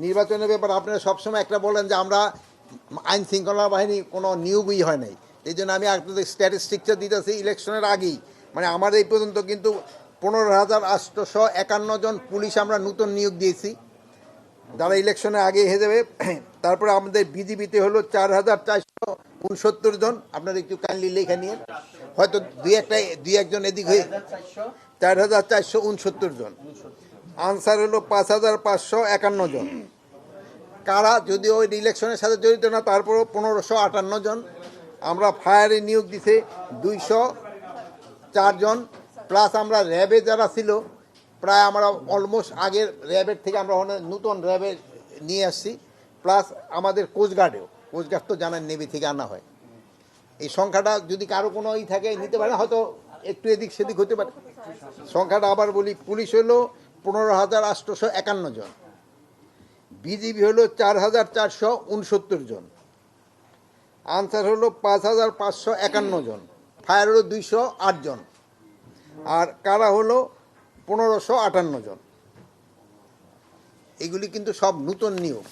নির্বাচনের ব্যাপারে আপনারা সবসময় একটা বলেন যে আমরা আইন শৃঙ্খলা বাহিনী কোনো নিয়োগই হয় নাই, এই জন্য আমি আপনাদের স্ট্যাটিস্টিক্সটা দিতেছি ইলেকশনের আগেই, মানে আমার এই পর্যন্ত কিন্তু 15,851 জন পুলিশ আমরা নতুন নিয়োগ দিয়েছি যারা ইলেকশনের আগে হয়ে যাবে। তারপরে আমাদের বিজিবিতে হলো 4,469 জন, আপনারা একটু কাইন্ডলি লেখা নিয়ে, হয়তো দুই একজন এদিক হয়ে 4,469 জন। আনসার হলো 5,551 জন। কারা যদিও ওই ইলেকশনের সাথে জড়িত না, তারপরও 1,558 জন। আমরা ফায়ারে নিয়োগ দিছে 204 জন, প্লাস আমরা র্যাবে যারা ছিল প্রায় আমরা অলমোস্ট আগের র্যাবের থেকে আমরা নতুন র্যাবে নিয়ে আসছি, প্লাস আমাদের কোস্টগার্ড তো জানেন নেভি থেকে আনা হয়। এই সংখ্যাটা যদি কারো কোনো থাকে নিতে পারে, হয়তো একটু এদিক সেদিক হতে পারে সংখ্যাটা। আবার বলি, পুলিশ হলো 15,851 জন, বিজিবি হলো 4,469 জন, আনসার হলো 5,551 জন, ফায়ার হলো 208 জন, আর কারা হলো 1,558 জন। এগুলি কিন্তু সব নতুন নিয়োগ।